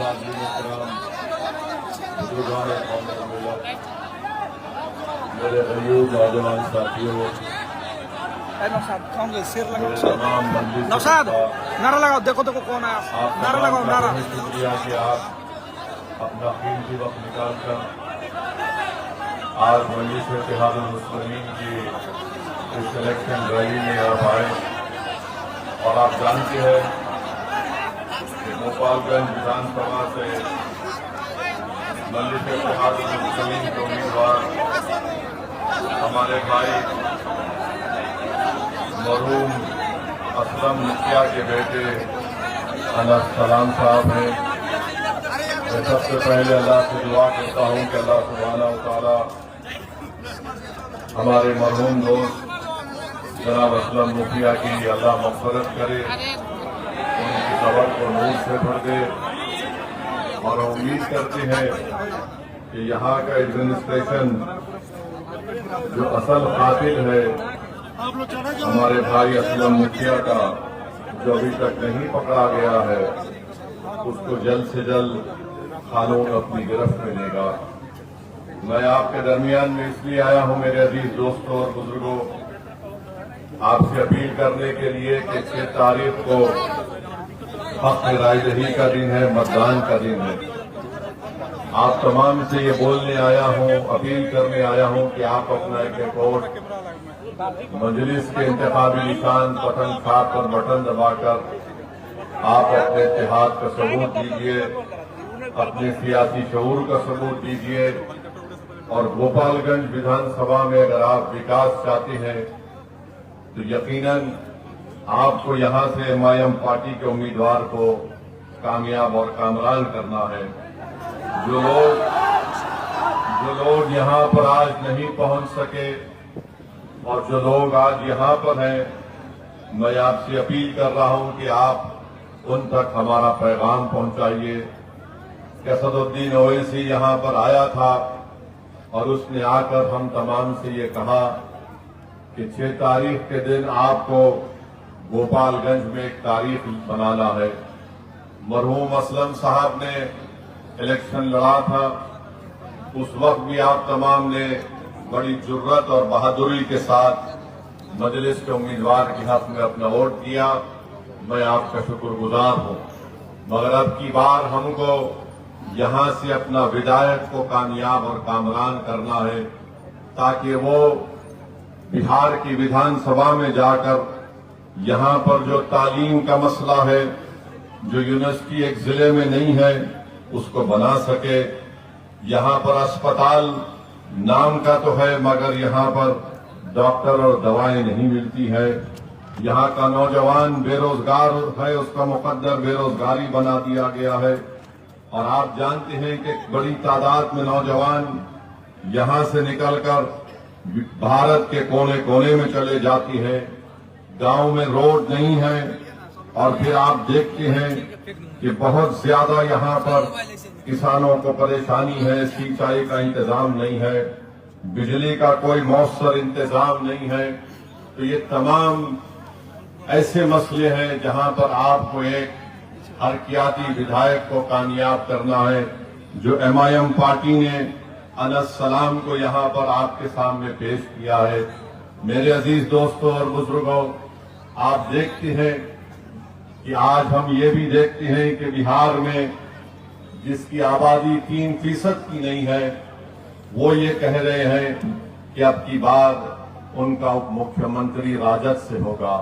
मेरे गरीब नौजवान साथियों, नौशाद नारा लगाओ, देखो देखो कौन आया, नारा लगाओ, नारा। शुक्रिया कि आप अपना कीमती वक्त निकाल कर आज मजलिस इत्तेहादुल मुस्लिमीन की इस इलेक्शन रैली में आप आए। और आप जानते हैं कि गोपालगंज विधानसभा से मजलिस इत्तेहादुल मुस्लिमीन के उम्मीदवार हमारे भाई मरहूम असलम मुखिया के बेटे अनस सलाम साहब हैं। मैं सबसे पहले अल्लाह से दुआ करता हूं कि अल्लाह सुब्हानहू व तआला हमारे मरहूम दोस्त जनाब असलम मुखिया की अल्लाह मग़फ़िरत करे, उनकी कब्र को नूर से भर दे। और उम्मीद करते हैं कि यहाँ का एडमिनिस्ट्रेशन जो असल कातिल है हमारे भाई असलम मुखिया का, जो अभी तक नहीं पकड़ा गया है, उसको जल्द से जल्द कानून अपनी गिरफ्त में लेगा। मैं आपके दरमियान में इसलिए आया हूं मेरे अजीज दोस्तों और बुजुर्गों, आपसे अपील करने के लिए कि 6 तारीख को हक रायदही का दिन है, मतदान का दिन है। आप तमाम से ये बोलने आया हूं, अपील करने आया हूं कि आप अपना एक वोट मजलिस के इंतखाबी निशान बटन खाप पर बटन दबाकर आप अपने इत्तेहाद का सबूत दीजिए, अपने सियासी शऊर का सबूत दीजिए। और गोपालगंज विधानसभा में अगर आप विकास चाहते हैं तो यकीनन आपको यहां से एमआईएम पार्टी के उम्मीदवार को कामयाब और कामरान करना है। जो लोग यहां पर आज नहीं पहुंच सके और जो लोग आज यहां पर हैं, मैं आपसे अपील कर रहा हूं कि आप उन तक हमारा पैगाम पहुंचाइए। असदुद्दीन ओवैसी यहां पर आया था और उसने आकर हम तमाम से ये कहा कि 6 तारीख के दिन आपको गोपालगंज में एक तारीख बनाना है। मरहूम असलम साहब ने इलेक्शन लड़ा था, उस वक्त भी आप तमाम ने बड़ी जुर्रत और बहादुरी के साथ मजलिस के उम्मीदवार के हक में अपना वोट दिया। मैं आपका शुक्रगुजार हूं। मगर अब की बार हमको यहां से अपना विधायक को कामयाब और कामरान करना है, ताकि वो बिहार की विधानसभा में जाकर यहां पर जो तालीम का मसला है, जो यूनिवर्सिटी एक जिले में नहीं है, उसको बना सके। यहां पर अस्पताल नाम का तो है, मगर यहां पर डॉक्टर और दवाएं नहीं मिलती है। यहां का नौजवान बेरोजगार है, उसका मुकद्दर बेरोजगारी बना दिया गया है। और आप जानते हैं कि बड़ी तादाद में नौजवान यहां से निकलकर भारत के कोने कोने में चले जाती है। गांव में रोड नहीं है और फिर आप देखते हैं कि बहुत ज्यादा यहां पर किसानों को परेशानी है, सिंचाई का इंतजाम नहीं है, बिजली का कोई मौसर इंतजाम नहीं है। तो ये तमाम ऐसे मसले हैं जहां पर आपको एक हरकियाती विधायक को कामयाब करना है। जो एमआईएम पार्टी ने अनस सलाम को यहां पर आपके सामने पेश किया है। मेरे अजीज दोस्तों और बुजुर्गों, आप देखते हैं कि आज हम ये भी देखते हैं कि बिहार में जिसकी आबादी 3% की नहीं है, वो ये कह रहे हैं कि अब की बार उनका उप मुख्यमंत्री राजद से होगा।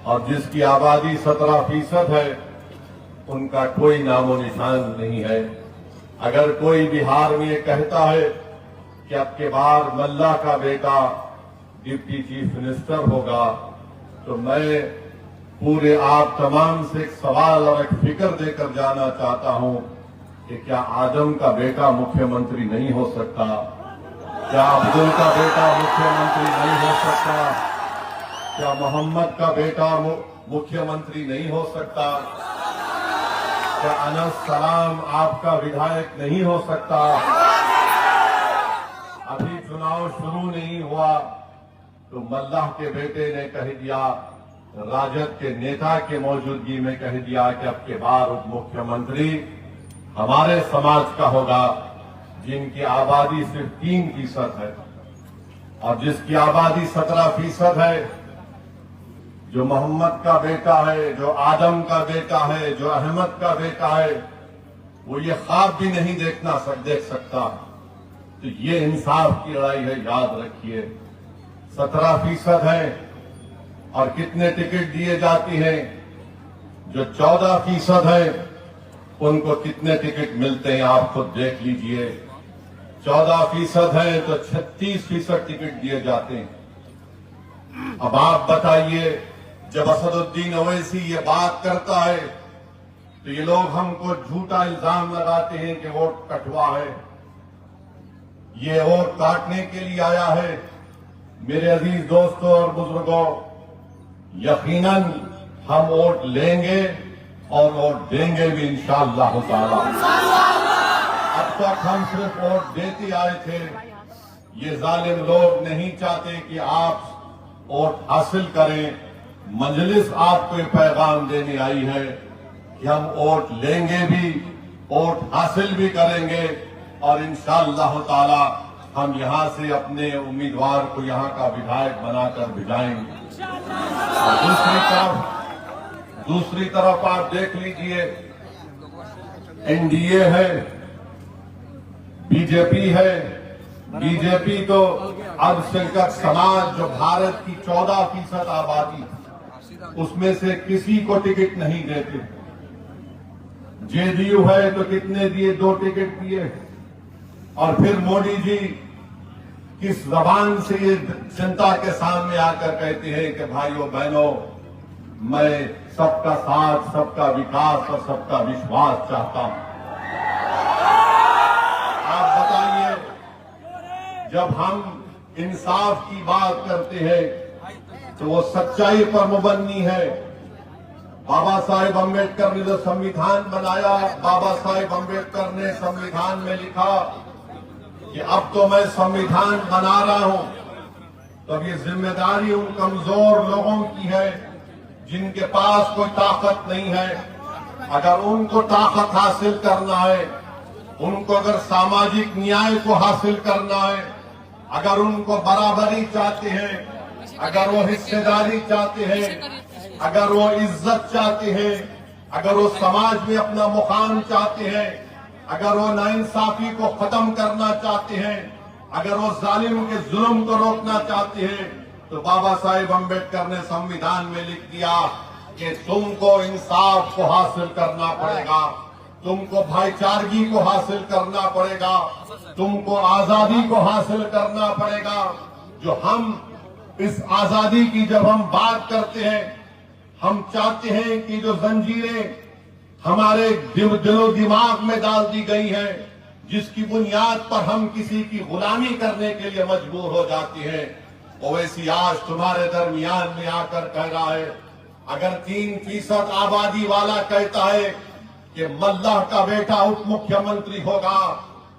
और जिसकी आबादी 17% है, उनका कोई नामो निशान नहीं है। अगर कोई बिहार में ये कहता है कि अब के बार मल्ला का बेटा डिप्टी चीफ मिनिस्टर होगा, तो मैं पूरे आप तमाम से एक सवाल और एक फिक्र देकर जाना चाहता हूं कि क्या आदम का बेटा मुख्यमंत्री नहीं हो सकता? क्या अब्दुल का बेटा मुख्यमंत्री नहीं हो सकता? क्या मोहम्मद का बेटा मुख्यमंत्री नहीं हो सकता? क्या अनस सलाम आपका विधायक नहीं हो सकता? अभी चुनाव शुरू नहीं हुआ तो मल्लाह के बेटे ने कह दिया, राजद के नेता के मौजूदगी में कह दिया कि अब के बार उप मुख्यमंत्री हमारे समाज का होगा जिनकी आबादी सिर्फ 3% है और जिसकी आबादी 17% है, जो मोहम्मद का बेटा है, जो आदम का बेटा है, जो अहमद का बेटा है, वो ये ख्वाब भी नहीं देख सकता। तो ये इंसाफ की लड़ाई है, याद रखिए। 17% है और कितने टिकट दिए जाती हैं? जो 14% है उनको कितने टिकट मिलते हैं आप खुद देख लीजिए। 14% है तो 36% टिकट दिए जाते हैं। अब आप बताइए, जब असदुद्दीन ओवैसी ये बात करता है तो ये लोग हमको झूठा इल्जाम लगाते हैं कि वोट कटवा है, ये वोट काटने के लिए आया है। मेरे अजीज दोस्तों और बुजुर्गों, यकीनन हम वोट लेंगे और वोट देंगे भी इंशाअल्लाह ताला। अब तक हम सिर्फ वोट देते आए थे। ये जालिम लोग नहीं चाहते कि आप वोट हासिल करें। मजलिस आपको ये पैगाम देने आई है कि हम वोट लेंगे भी, वोट हासिल भी करेंगे और इंशाअल्लाह ताला हम यहां से अपने उम्मीदवार को यहां का विधायक बनाकर भिजाएंगे। और दूसरी तरफ आप देख लीजिए, एनडीए है, बीजेपी है। बीजेपी तो अल्पसंख्यक समाज, जो भारत की 14% आबादी, उसमें से किसी को टिकट नहीं देते। जेडीयू है तो कितने दिए? 2 टिकट दिए। और फिर मोदी जी किस जबान से ये जनता के सामने आकर कहते हैं कि भाइयों बहनों, मैं सबका साथ, सबका विकास और सबका विश्वास चाहता हूं। आप बताइए, जब हम इंसाफ की बात करते हैं तो वो सच्चाई पर मुबन्नी है। बाबा साहेब अम्बेडकर ने जो संविधान बनाया, बाबा साहेब अम्बेडकर ने संविधान में लिखा कि अब तो मैं संविधान बना रहा हूं, तो अब ये जिम्मेदारी उन कमजोर लोगों की है जिनके पास कोई ताकत नहीं है। अगर उनको ताकत हासिल करना है, उनको अगर सामाजिक न्याय को हासिल करना है, अगर उनको बराबरी चाहते हैं, अगर वो हिस्सेदारी चाहते हैं, अगर वो इज्जत चाहते हैं, अगर वो समाज में अपना मुकाम चाहते हैं, अगर वो नाइंसाफी को खत्म करना चाहते हैं, अगर वो जालिम के जुल्म को रोकना चाहते हैं, तो बाबा साहेब अम्बेडकर ने संविधान में लिख दिया कि तुमको इंसाफ को हासिल करना पड़ेगा, तुमको भाईचारगी को हासिल करना पड़ेगा, तुमको आजादी को हासिल करना पड़ेगा। जो हम इस आजादी की जब हम बात करते हैं, हम चाहते हैं कि जो जंजीरें हमारे दिलो दिमाग में डाल दी गई हैं, जिसकी बुनियाद पर हम किसी की गुलामी करने के लिए मजबूर हो जाते हैं, ओवैसी आज तुम्हारे दरमियान में आकर कह रहा है, अगर 3% आबादी वाला कहता है कि मल्लाह का बेटा उप मुख्यमंत्री होगा,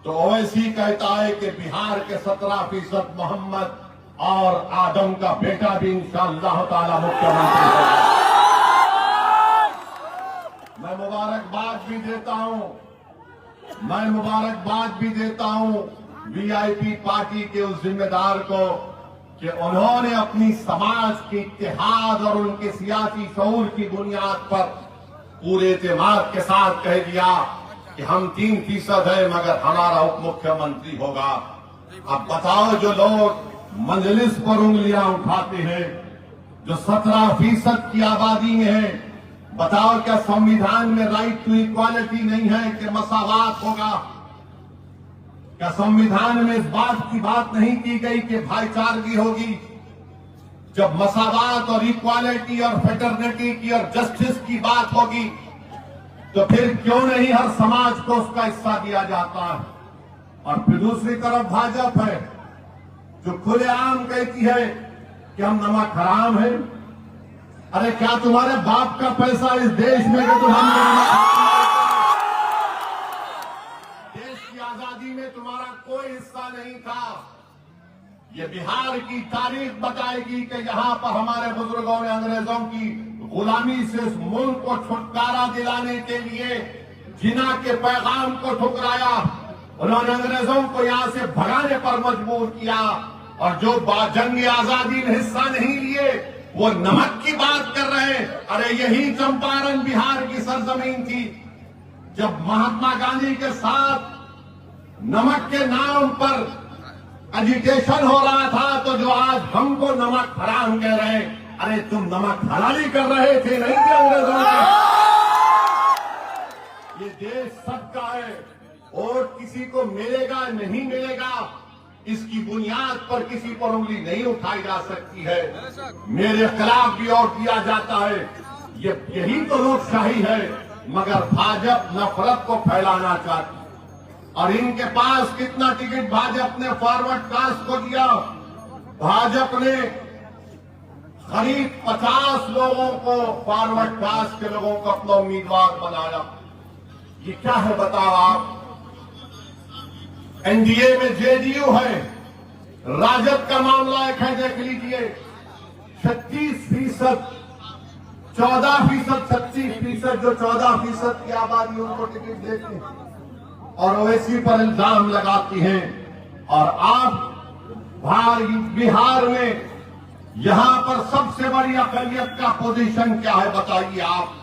तो ओवैसी कहता है कि बिहार के 17% मोहम्मद और आदम का बेटा भी इंशाअल्लाह ताला मुख्यमंत्री होगा। मैं मुबारकबाद भी देता हूं वीआईपी पार्टी के उस जिम्मेदार को कि उन्होंने अपनी समाज के इत्तेहाद और उनके सियासी शऊर की बुनियाद पर पूरे एतमाद के साथ कह दिया कि हम 3% है मगर हमारा उप मुख्यमंत्री होगा। अब बताओ, जो लोग मजलिस पर उंगलियां उठाते हैं, जो 17% की आबादी में है, बताओ क्या संविधान में राइट टू इक्वालिटी नहीं है कि मसावात होगा? क्या संविधान में इस बात की बात नहीं की गई कि भाईचारगी होगी? जब मसावात और इक्वालिटी और फेटर्निटी की और जस्टिस की बात होगी, तो फिर क्यों नहीं हर समाज को उसका हिस्सा दिया जाता है? और फिर दूसरी तरफ भाजपा है जो खुलेआम कहती है कि हम नमक हराम है। अरे क्या तुम्हारे बाप का पैसा इस देश में कि तुम देश की आजादी में तुम्हारा कोई हिस्सा नहीं था? ये बिहार की तारीख बताएगी कि यहां पर हमारे बुजुर्गों ने अंग्रेजों की गुलामी से इस मुल्क को छुटकारा दिलाने के लिए जिना के पैगाम को ठुकराया, उन्होंने अंग्रेजों को यहां से भगाने पर मजबूर किया, और जो जंग आजादी में हिस्सा नहीं लिए वो नमक की बात कर रहे हैं। अरे यही चंपारण बिहार की सरजमीन थी जब महात्मा गांधी के साथ नमक के नाम पर एजिटेशन हो रहा था, तो जो आज हमको नमक हराम कह रहे हैं, अरे तुम नमक हलाली कर रहे थे, नहीं थे अंग्रेजों के। ये देश सबका है, वोट किसी को मिलेगा नहीं मिलेगा, इसकी बुनियाद पर किसी पर उंगली नहीं उठाई जा सकती है। मेरे खिलाफ भी और किया जाता है, यही तो लोकशाही है। मगर भाजपा नफरत को फैलाना चाहती, और इनके पास कितना टिकट भाजपा ने फॉरवर्ड कास्ट को दिया। भाजपा ने करीब 50 लोगों को, फॉरवर्ड कास्ट के लोगों को अपना उम्मीदवार बनाया। ये क्या है बताओ आप? एनडीए में जेडीयू है, राजद का मामला एक है, देख लीजिए। 36%, 14%, 36%, जो 14% की आबादी उनको टिकट देते हैं और ओवैसी पर इल्जाम लगाती हैं। और आप बिहार में यहां पर सबसे बड़ी अकलियत का पोजीशन क्या है बताइए आप?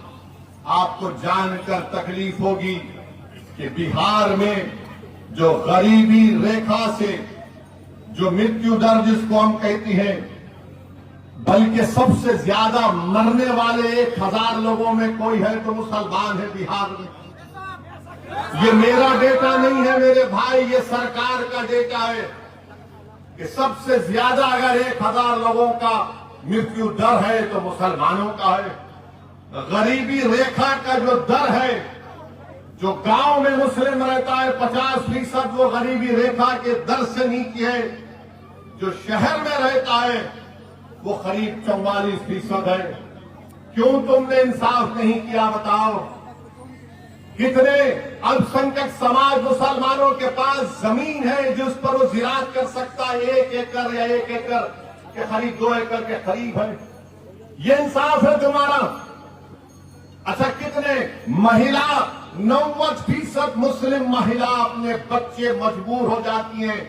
आपको जानकर तकलीफ होगी कि बिहार में जो गरीबी रेखा से, जो मृत्यु दर जिसको हम कहते हैं, बल्कि सबसे ज्यादा मरने वाले 1000 लोगों में कोई है तो मुसलमान है बिहार में। ये मेरा डेटा नहीं है मेरे भाई, ये सरकार का डेटा है कि सबसे ज्यादा अगर 1000 लोगों का मृत्यु दर है तो मुसलमानों का है। गरीबी रेखा का जो दर है, जो गांव में मुस्लिम रहता है 50%, वो गरीबी रेखा के दर से नीचे है। जो शहर में रहता है वो करीब 44% है। क्यों तुमने इंसाफ नहीं किया बताओ? कितने अल्पसंख्यक समाज मुसलमानों के पास जमीन है जिस पर वो जिरात कर सकता है, 1 एकड़ या 1 एकड़ के करीब 2 एकड़ के करीब है। ये इंसाफ है तुम्हारा? अच्छा, कितने महिला 90% मुस्लिम महिला अपने बच्चे मजबूर हो जाती हैं,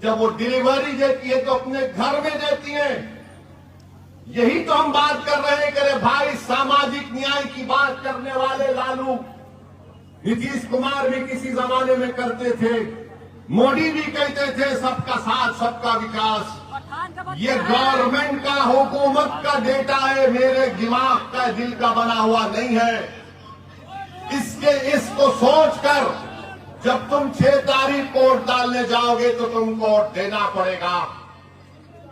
जब वो डिलीवरी देती है तो अपने घर में देती हैं। यही तो हम बात कर रहे हैं कि अरे भाई, सामाजिक न्याय की बात करने वाले लालू नीतीश कुमार भी किसी जमाने में करते थे, मोदी भी कहते थे सबका साथ सबका विकास। ये गवर्नमेंट का, हुकूमत का डेटा है, मेरे दिमाग का, दिल का बना हुआ नहीं है। इसको सोचकर जब तुम 6 तारीख को वोट डालने जाओगे तो तुमको वोट देना पड़ेगा।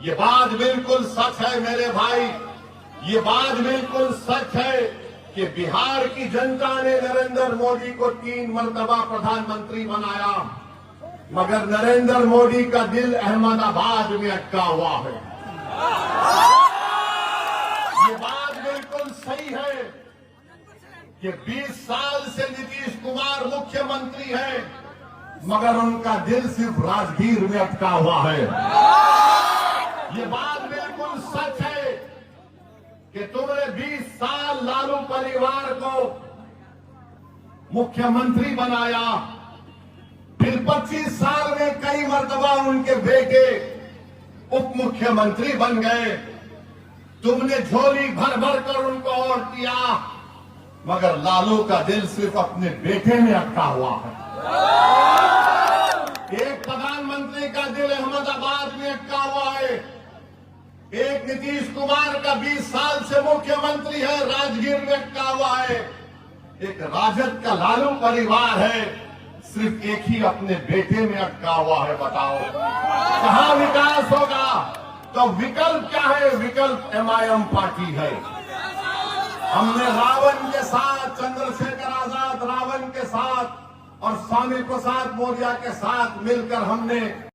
ये बात बिल्कुल सच है मेरे भाई, ये बात बिल्कुल सच है कि बिहार की जनता ने नरेंद्र मोदी को 3 मरतबा प्रधानमंत्री बनाया, मगर नरेंद्र मोदी का दिल अहमदाबाद में अटका हुआ है। ये बात बिल्कुल सही है कि 20 साल से नीतीश कुमार मुख्यमंत्री है, मगर उनका दिल सिर्फ राजगीर में अटका हुआ है। ये बात बिल्कुल सच है कि तुमने 20 साल लालू परिवार को मुख्यमंत्री बनाया, फिर 25 साल में कई मर्तबा उनके बेटे उप मुख्यमंत्री बन गए। तुमने झोली भर भर कर उनको वोट दिया, मगर लालू का दिल सिर्फ अपने बेटे में अटका हुआ है। एक प्रधानमंत्री का दिल अहमदाबाद में अटका हुआ है, एक नीतीश कुमार का 20 साल से मुख्यमंत्री है, राजगीर में अटका हुआ है। एक राजद का लालू परिवार है, सिर्फ एक ही अपने बेटे में अटका हुआ है। बताओ कहां विकास होगा? तो विकल्प क्या है? विकल्प MIM पार्टी है। हमने रावण के साथ, चंद्रशेखर आजाद रावण के साथ और स्वामी प्रसाद मौर्य के साथ मिलकर हमने